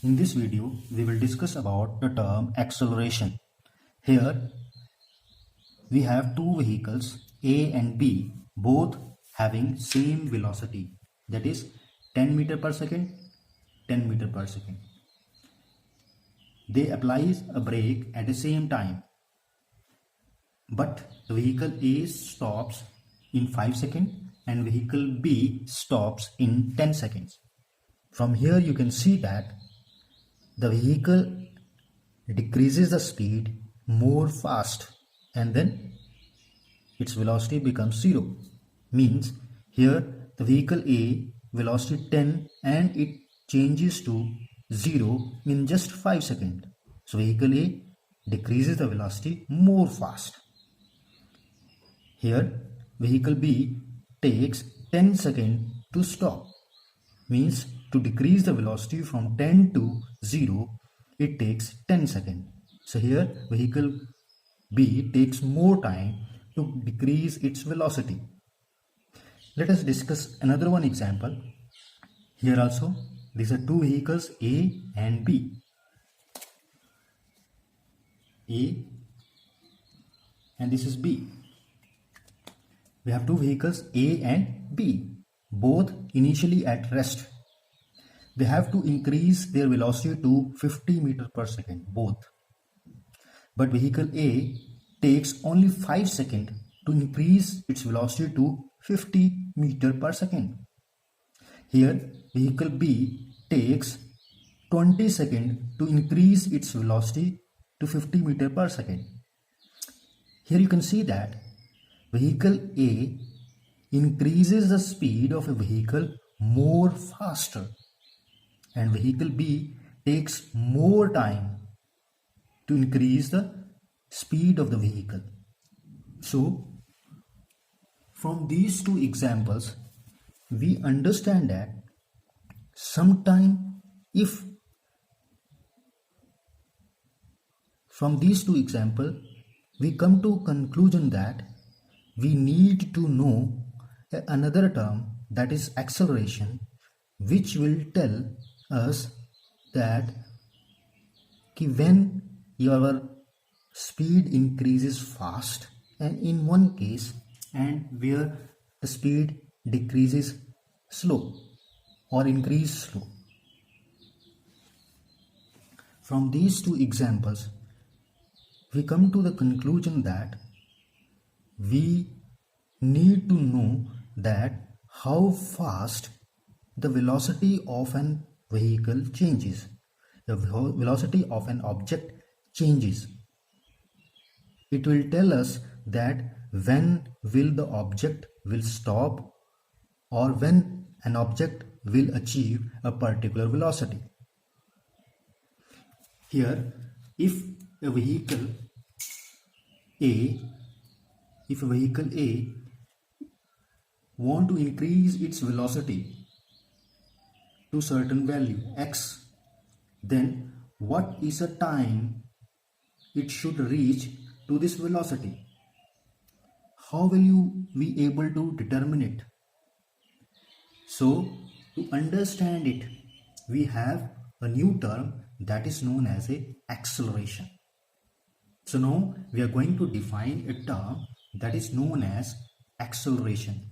In this video, we will discuss about the term acceleration. Here, we have two vehicles A and B, both having same velocity, that is 10 meter per second, 10 meter per second. They apply a brake at the same time, but the vehicle A stops in 5 seconds and vehicle B stops in 10 seconds. From here you can see that the vehicle decreases the speed more fast and then its velocity becomes 0. Means here the vehicle A velocity 10 and it changes to 0 in just 5 seconds. So vehicle A decreases the velocity more fast. Here vehicle B takes 10 seconds to stop. Means to decrease the velocity from 10 to 0, it takes 10 seconds. So here vehicle B takes more time to decrease its velocity. Let us discuss another one example. Here also these are two vehicles A and B. A and this is B. We have two vehicles A and B, both initially at rest. They have to increase their velocity to 50 meters per second, both. But vehicle A takes only 5 seconds to increase its velocity to 50 meters per second. Here, vehicle B takes 20 seconds to increase its velocity to 50 meters per second. Here you can see that vehicle A increases the speed of a vehicle more faster and vehicle B takes more time to increase the speed of the vehicle. So from these two examples we understand that sometime if from these two examples we come to conclusion that we need to know another term, that is acceleration, which will tell us that when your speed increases fast and in one case and where the speed decreases slow or increase slow. From these two examples we come to the conclusion that we need to know that how fast the velocity of an vehicle changes, the velocity of an object changes. It will tell us that when will the object will stop or when an object will achieve a particular velocity. Here, if a vehicle A want to increase its velocity to certain value x, then what is the time it should reach to this velocity? How will you be able to determine it? So to understand it, we have a new term that is known as a acceleration. So now we are going to define a term that is known as acceleration.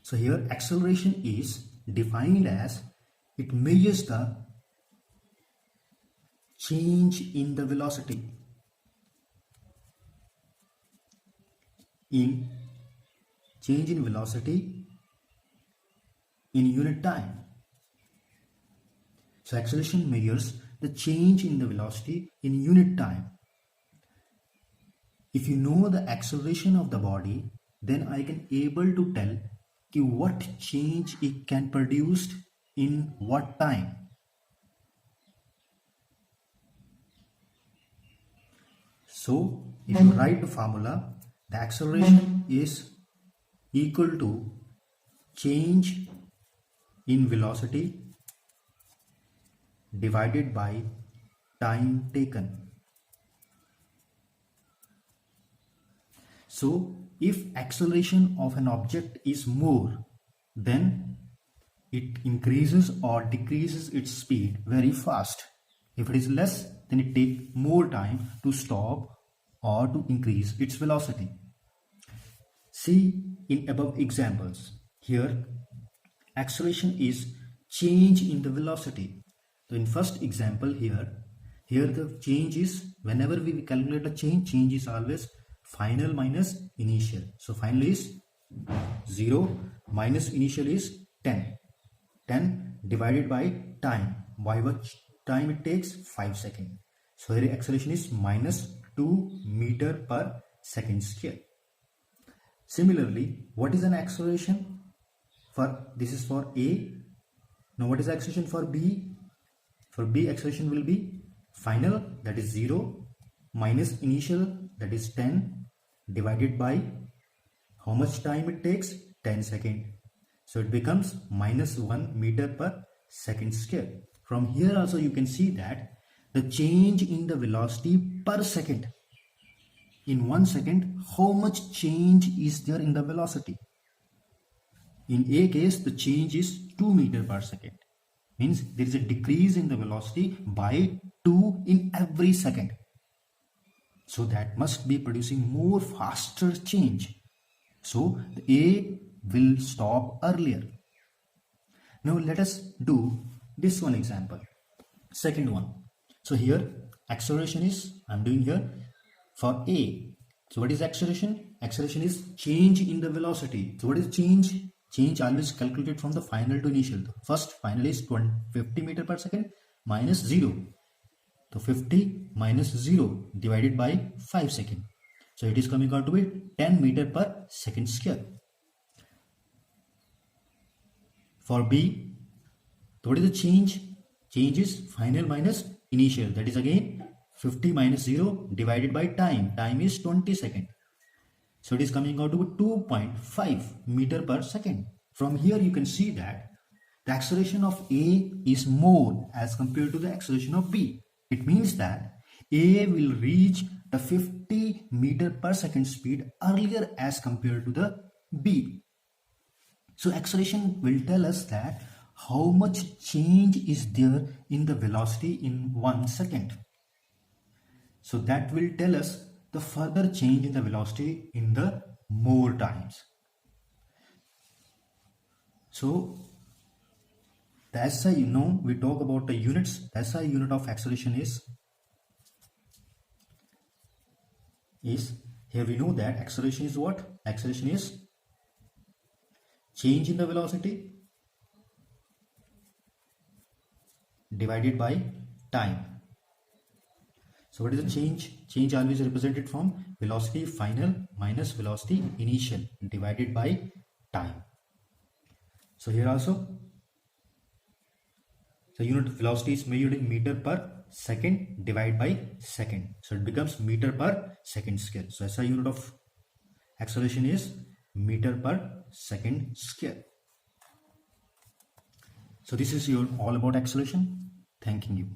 So here acceleration is defined as it measures the change in the velocity in unit time. So acceleration measures the change in the velocity in unit time. If you know the acceleration of the body, then I can able to tell what change it can produce in what time. So if you write the formula, the acceleration is equal to change in velocity divided by time taken. So if acceleration of an object is more, then it increases or decreases its speed very fast. If it is less, then it takes more time to stop or to increase its velocity. See in above examples. Here, acceleration is change in the velocity. So in first example here the change is, whenever we calculate a change is always final minus initial. So final is 0 minus initial is 10. 10 divided by time. By which time it takes? 5 seconds. So here acceleration is minus 2 meter per second square. Similarly, what is an acceleration? This is for A. Now what is acceleration for B? For B, acceleration will be final, that is 0, minus initial, that is 10, divided by how much time it takes? 10 seconds. So it becomes minus 1 meter per second square. From here also you can see that the change in the velocity per second. In 1 second, how much change is there in the velocity? In A case, the change is 2 meter per second. Means there is a decrease in the velocity by 2 in every second. So that must be producing more faster change. So the A will stop earlier. Now let us do this one example. Second one. So here acceleration is, I'm doing here for A. So what is acceleration? Acceleration is change in the velocity. So what is change? Change always calculated from the final to initial. First final is 50 meter per second minus 0. So 50 minus 0 divided by 5 seconds. So it is coming out to be 10 meter per second square. For B, so what is the change? Change is final minus initial. That is again 50 minus 0 divided by time. Time is 20 seconds. So it is coming out to 2.5 meter per second. From here you can see that the acceleration of A is more as compared to the acceleration of B. It means that A will reach the 50 meter per second speed earlier as compared to the B. So acceleration will tell us that how much change is there in the velocity in 1 second. So that will tell us the further change in the velocity in the more times. So the SI, we talk about the units. The SI unit of acceleration is here we know that acceleration is what? Acceleration is change in the velocity divided by time. So what is the change? Change always represented from velocity final minus velocity initial divided by time. So here also the unit velocity is measured in meter per second divided by second. So it becomes meter per second square. So SI unit of acceleration is meter per second square. So this is all about acceleration. Thanking you.